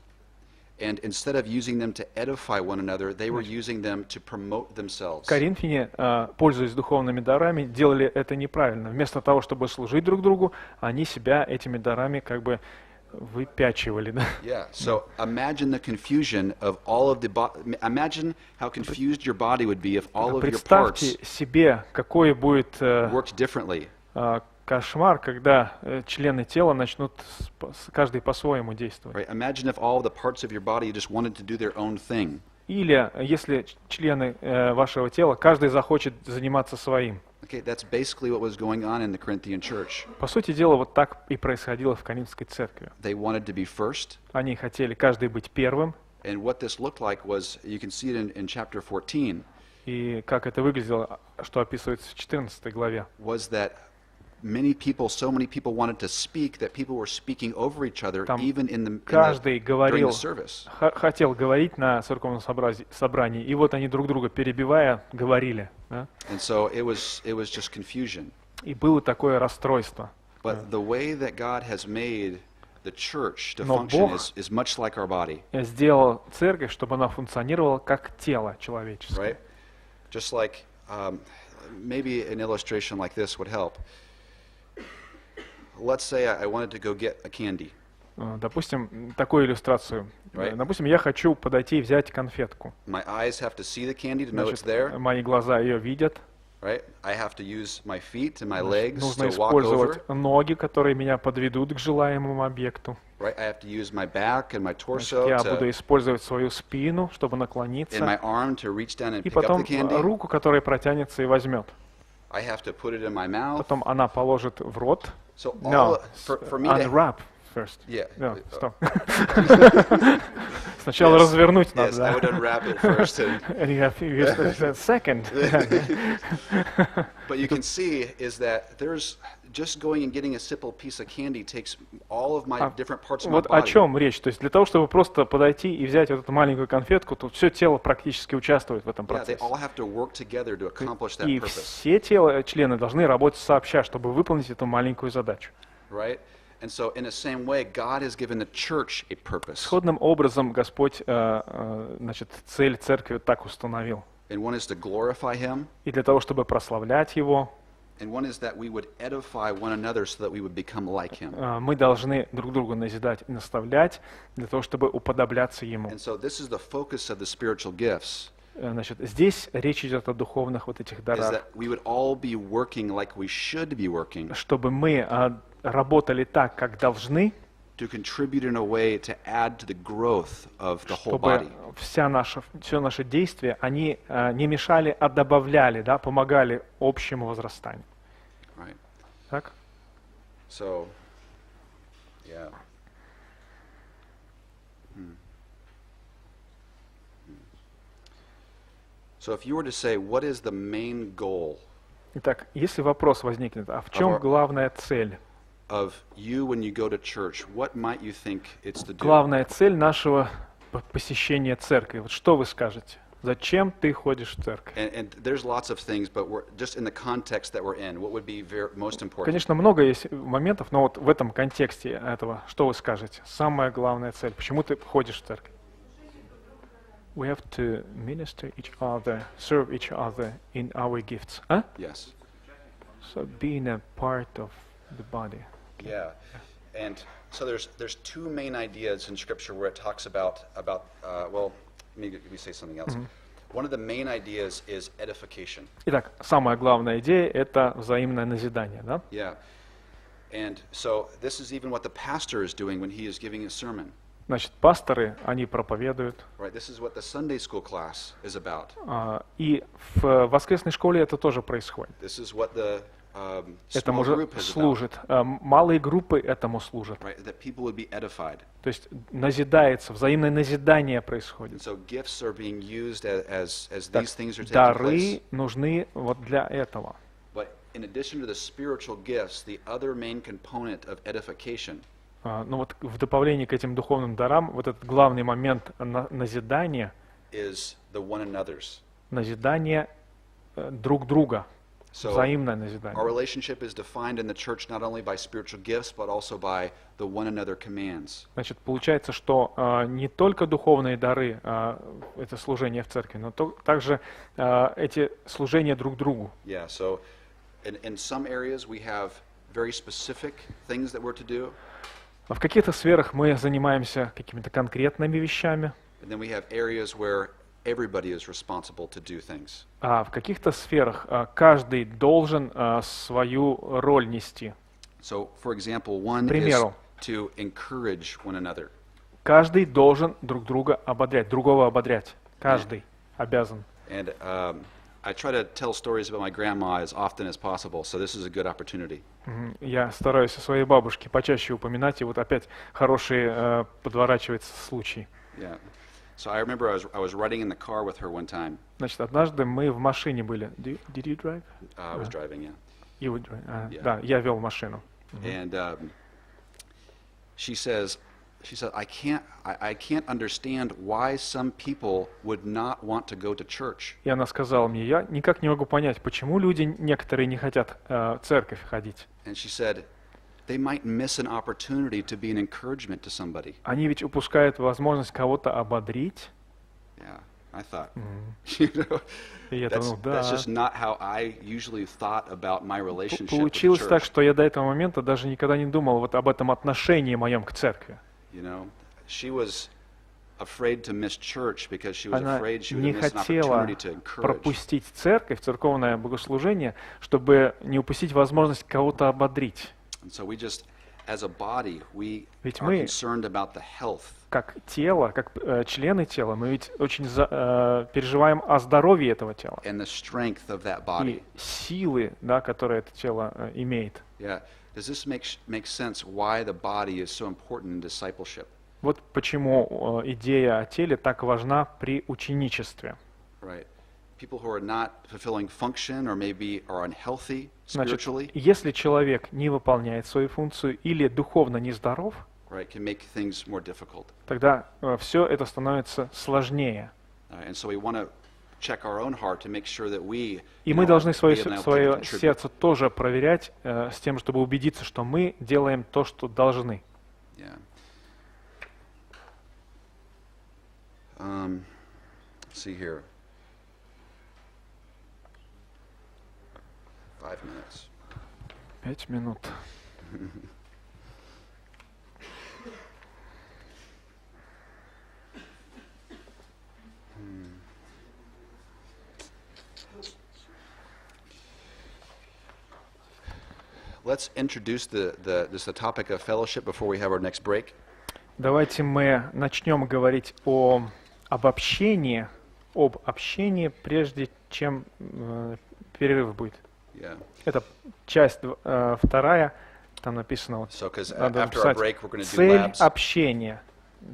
and instead of using them to edify one another, they were using them to promote themselves. Коринфяне, пользуясь духовными дарами, делали это неправильно. Вместо того, чтобы служить друг другу, они себя этими дарами как бы выпячивали. Да? Yeah, so imagine the confusion of all of imagine how confused your body would be if all of your Представьте parts себе, какой будет worked differently. кошмар, когда члены тела начнут каждый по-своему действовать. Right? Imagine if all the parts of your body just wanted to do their own thing. Или если члены вашего тела, каждый захочет заниматься своим. Okay, that's basically what was going on in the Corinthian church. По сути дела, вот так и происходило в Коринфской церкви. They wanted to be first, Они хотели каждый быть первым, and what this looked like was, you can see it in chapter 14, и как это выглядело, что описывается в 14 главе. was that many people, so many people wanted to speak that people were speaking over each other, Там even in каждый during говорил, the service. хотел говорить на церковном собрании, и вот они друг друга перебивая говорили. Да? And so it was just confusion. И было такое расстройство. But the way that God has made the church to Но function Бог is much like our body, сделал церковь, чтобы она функционировала как тело человеческое. right? Just like maybe an illustration like this would help. Let's say I wanted to go get a candy. Допустим, такую иллюстрацию. Right. Допустим, я хочу подойти и взять конфетку. My eyes have to see the candy to know it's Значит, there, мои глаза ее видят. right? I have to use my feet and my Значит, legs нужно to walk over, использовать ноги, которые меня подведут к желаемому объекту. right? I have to use my back and my Значит, torso я буду to, использовать свою спину, чтобы and my наклониться, arm to reach down and и pick up потом the candy. руку, которая протянется и возьмет. I have to put it in my mouth. Потом она положит в рот. So No, all for me to, unwrap first. yeah. No, stop. Сначала Yes. развернуть Yes, надо, I да? would unwrap it first. And you have to use the second. But you can see is that there's just going and getting a simple piece of candy takes all of my different parts of my Вот о body. чем речь. То есть для того, чтобы просто подойти и взять вот эту маленькую конфетку, тут все тело практически участвует в этом Yeah, they процессе. all have to work together to accomplish that И purpose, все члены должны работать сообща, чтобы выполнить эту маленькую задачу. right? And so in the same way, God has given the church a purpose. Сходным образом Господь значит, цель церкви так установил. And one is to glorify Him, И для того, чтобы прославлять Его, and one is that we would edify one another so that we would become like Him. мы должны друг друга назидать и наставлять для того, чтобы уподобляться Ему. And so this is the focus of the spiritual gifts, Значит, здесь речь идет о духовных вот этих is дарах, that we would all be working like we should be working чтобы мы работали так, как должны, to contribute in a way to add to the growth of the whole чтобы body. все наши действия, они не мешали, а добавляли, да, помогали общему возрастанию. Right. Так? So, yeah. So if you were to say, what is the main goal Итак, если вопрос возникнет, а в чем Ага. главная цель? of you when you go to church, what might you think it's to do? Главная цель нашего посещения церкви. Вот что вы скажете? Зачем ты ходишь в церковь? And there's lots of things, but we're just in the context that we're in. What would be most important? Конечно, много есть моментов, но вот в этом контексте этого, что вы скажете? Самая главная цель. Почему ты ходишь в церковь? We have to minister each other, serve each other in our gifts. А? Yes. So being a part of the body. Yeah. And so there's two main ideas in Scripture where it talks about well, let me say something else. One of the main ideas is edification. Итак, самая главная идея – это взаимное назидание, да? Yeah. And so this is even what the pastor is doing when he is giving a sermon. Значит, пасторы, они проповедуют, Right? This is what the Sunday school class is about. и в воскресной школе это тоже происходит. This is what the Этому small же group is about. служит. Малые группы этому служат. Right? That people would be edified. То есть назидается, взаимное назидание And происходит. so gifts are being used as Так, these things are taking дары place. нужны вот для этого. But in addition to the spiritual gifts, the other main component of edification Ну вот в дополнение к этим духовным дарам, вот этот главный момент назидания, is the one another's. назидание друг друга, So взаимное our назидание. relationship is defined in the church not only by spiritual gifts, but also by the one another commands. Значит, получается, что не только духовные дары, это служение в церкви, но также эти служения друг другу. Yeah, so in some areas we have very specific things that we're to do, В каких-то сферах мы занимаемся какими-то конкретными вещами, and then we have areas where everybody is responsible to do things. а в каких-то сферах каждый должен свою роль нести. So, for example, one is примеру. to encourage one another. Каждый должен друг друга ободрять, другого ободрять. Каждый обязан. And I try to tell stories about my grandma as often as possible, so this is a good opportunity. Я стараюсь о своей бабушке почаще упоминать, и вот опять хорошие подворачиваются случаи. Yeah. So I remember I was riding in the car with her one time. Значит, однажды мы в машине были. Did you drive? I was driving, yeah. You would drive. Yeah. Да, я вел машину. And she says, I can't understand why some people would not want to go to church. И она сказала мне, я никак не могу понять, почему люди некоторые не хотят в церковь ходить. And she said, they might miss an opportunity to be an encouragement to somebody. Они ведь упускают возможность кого-то ободрить. Yeah, I thought, you know, И я думал, that's да. just not how I usually thought about my relationship with the Получилось так, church. что я до этого момента даже никогда не думал вот об этом отношении моем к церкви. You know, she was afraid to miss church because she was Она afraid she would не miss an хотела opportunity to encourage. пропустить церковь, церковное богослужение, чтобы не упустить возможность кого-то ободрить. And so we just, as a body, we Ведь are мы, concerned about the health. как тело, как члены тела, мы ведь очень переживаем о здоровье этого тела And the strength of that и body. силы, да, которые это тело имеет. Yeah. Does this make sense why the body is so important in discipleship? Вот почему идея о теле так важна при ученичестве. Right. People who are not fulfilling function or maybe are unhealthy Значит, spiritually, если человек не выполняет свою функцию или духовно нездоров, right, can make things more difficult. тогда все это становится сложнее. And so we want to check our own heart to make sure that we И мы должны свое being able to contribute. сердце тоже проверять с тем, чтобы убедиться, что мы делаем то, что должны. Yeah. Let's see here. 5 minutes. 5 минут. Let's introduce the topic of fellowship before we have our next break. Давайте мы начнем говорить об общении, прежде чем перерыв будет. Yeah. Это часть вторая, там написано вот. So, because Надо after our написать break, we're going to do цель labs. общения.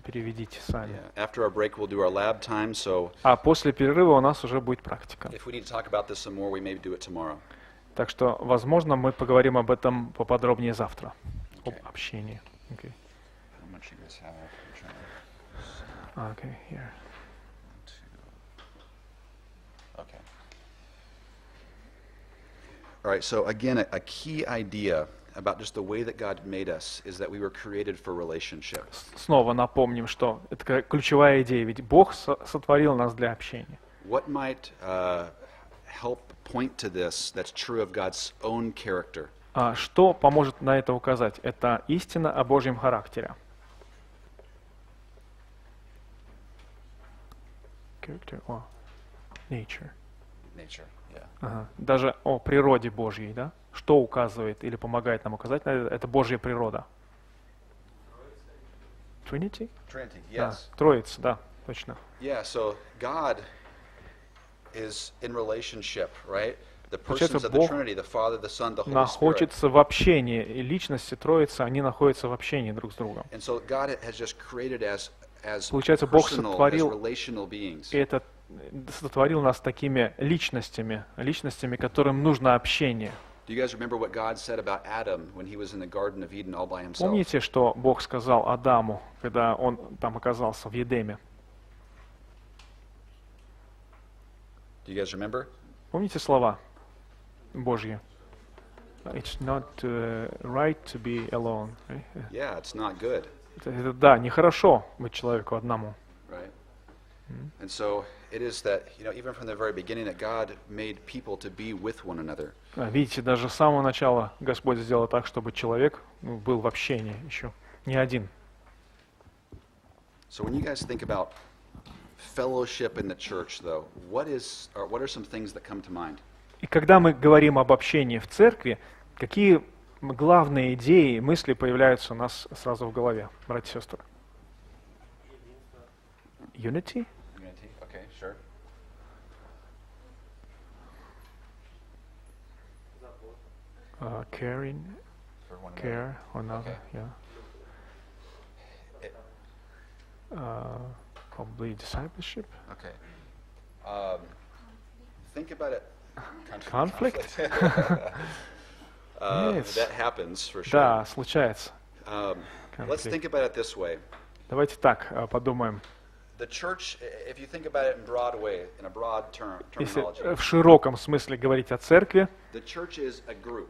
Переведите сами. Yeah. After our break, we'll do our lab time. So, А после перерыва у нас уже будет практика. if we need to talk about this some more, we may do it tomorrow. Так что, возможно, мы поговорим об этом поподробнее завтра. Об общении. Okay. How much you guys have? I'm trying to- Okay, here. 2. Okay. All right. So again, a key idea about just the way that God made us is that we were created for relationship. Снова напомним, что это такая ключевая идея, ведь Бог сотворил нас для общения. What might help point to this that's true of God's own character? А что поможет на это указать? Это истина о Божьем характере. Character or nature. Nature. Yeah. Ага. Даже о природе Божьей, да? Что указывает или помогает нам указать на это? Это Божья природа. Trinity? Trinity. Да, Yes. Троица, да, точно. Yeah. So God is in relationship, right? The Получается, persons of the Бог Trinity, the Father, the Son, the Holy Spirit. Находится в общении, и личности Троицы, они находятся в общении друг с другом. And so God has just created as Получается, Бог personal, as сотворил relational beings. И это сотворил нас такими личностями, которым нужно общение. Do you guys remember what God said about Adam when he was in the Garden of Eden all by himself? Помните, что Бог сказал Адаму, когда он там оказался в Едеме? Do you guys remember? Помните слова Божьи? It's not right to be alone. Right? Yeah, it's not good, Да, нехорошо быть человеку одному. right? And so it is that, even from the very beginning, that God made people to be with one another. Видите, даже с самого начала Господь сделал так, чтобы человек был в общении еще, не один. So when you guys think about fellowship in the church, though, what are some things that come to mind? И когда мы говорим об общении в церкви, какие главные идеи, мысли появляются у нас сразу в голове, братья и сестры? Unity? Unity. Okay, sure. Caring, For one another. care, one another, Okay. yeah. Probably discipleship. Okay. Think about it. Conflict? Yes. That happens for sure. Да, случается. Let's think about it this way. Давайте так подумаем. The church, if you think about it in broad way, in a broad Если terminology, в широком смысле говорить о церкви, the church is a group.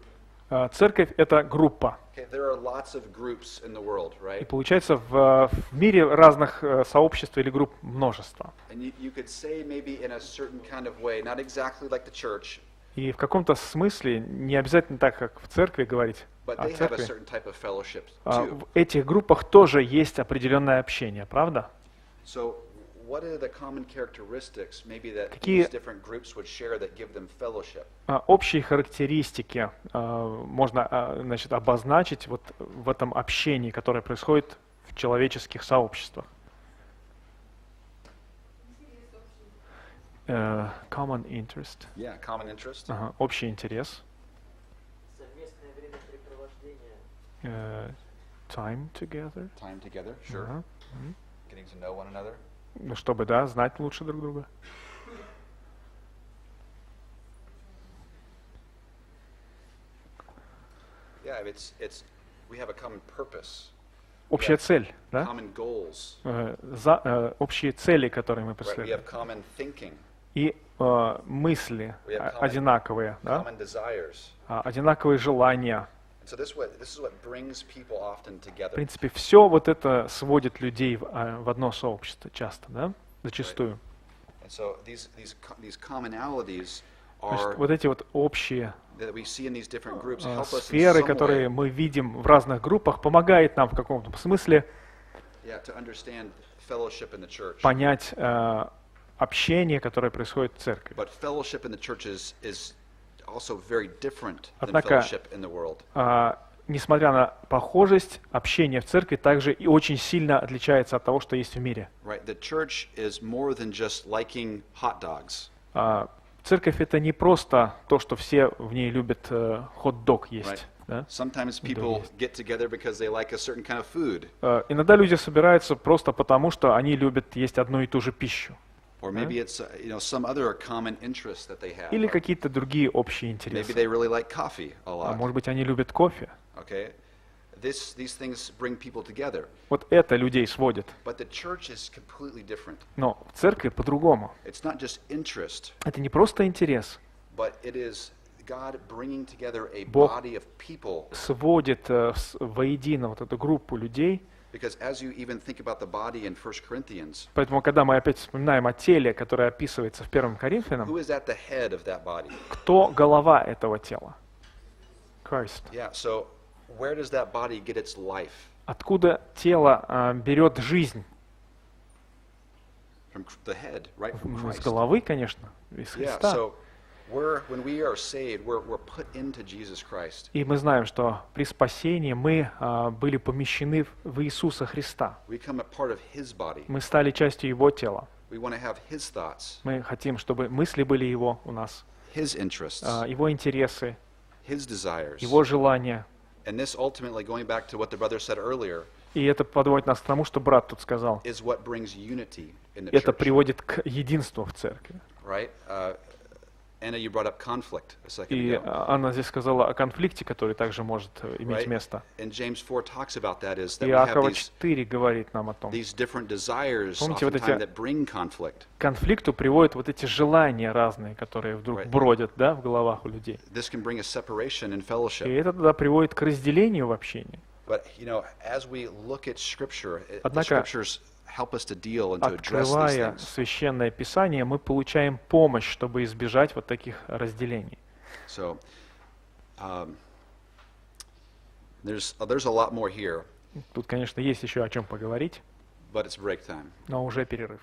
Церковь — это группа. Okay, there are lots of groups in the world, И right? получается, в мире разных сообществ или групп множество. And you could say maybe in a certain kind of way, not exactly like the church, И в каком-то смысле, не обязательно так, как в церкви говорить but о they have a церкви, certain type of fellowship в too. этих группах тоже есть определенное общение, правда? So what are the common characteristics maybe that Какие- these different groups would share that give them fellowship? Общие характеристики можно значит, обозначить вот в этом общении, которое происходит в человеческих сообществах. Common interest. Yeah, common interest. Ага, общий интерес. Совместное времяпрепровождение. Time together. Time together, sure. Ага. Getting to know one another. Ну, чтобы, да, знать лучше друг друга. Yeah, we have a common purpose, Общая цель, да? common goals, Общие цели, которые мы right? We преследуем. have common thinking, И мысли We have common- одинаковые, да? common desires. Одинаковые желания. And so this is what brings people often В together. принципе, все вот это сводит людей в одно сообщество часто, да? Зачастую. And so these commonalities Значит, are вот эти вот общие that we see in these different groups help us in сферы, some которые way, мы видим в разных группах, помогает нам в каком-то смысле yeah, to understand fellowship in the church. понять общение, которое происходит в церкви. But fellowship in the church is also very different than Однако, fellowship in the world. Несмотря на похожесть, общение в церкви также и очень сильно отличается от того, что есть в мире. Right? The church is more than just liking hot dogs. Церковь — это не просто то, что все в ней любят хот-дог есть. Right. Да? Sometimes people get together because they like a certain kind of food, Иногда люди собираются просто потому, что они любят есть одну и ту же пищу. or maybe it's some other common interest that they have. Или какие-то другие общие Maybe интересы. they really like coffee a lot. Может быть, они любят кофе. Okay, these things bring people together. Вот это людей сводит. But the church is completely different. Но в церкви по-другому. It's not just interest, Это не просто интерес. but it is God bringing together a Бог body of people. Сводит воедино вот эту группу людей. Because as you even think about the body in 1 Corinthians, Поэтому, когда мы опять вспоминаем о теле, которое описывается в 1 Коринфянам, who is at the head of that body? кто голова этого тела? Christ. Yeah, so where does that body get its life? Откуда тело берет жизнь? From the head, right? From С Christ. головы, конечно, из Yeah, Христа. so when we are saved, we're put into Jesus Christ. И мы знаем, что при спасении мы были помещены в Иисуса Христа. We become a part of His body. Мы стали частью Его тела. We want to have His thoughts, Мы хотим, чтобы мысли были Его у нас, His interests, Его интересы, His desires. Его желания. And this ultimately, going back to what the brother said earlier, И это подводит нас к тому, что брат тут сказал. is what brings unity in the Это church, приводит к единству в церкви. right? Anna, you brought up conflict a second И ago. Анна здесь сказала о конфликте, который также может иметь Right? место. And James 4 talks about that is that we Иакова have these 4 говорит нам о том. different desires Помните, вот oftentimes эти- that bring conflict. К конфликту приводят вот эти желания разные, которые вдруг Right. бродят, да, в головах у людей. This can bring a separation in И fellowship. это тогда приводит к разделению в общении. But, as we look at Scripture, the Однако, Scriptures help us to deal and to address these Открывая things. Священное Писание, мы получаем помощь, чтобы избежать вот таких разделений. So, there's a lot more here, Тут, конечно, есть еще о чем поговорить, but it's break time. но уже перерыв.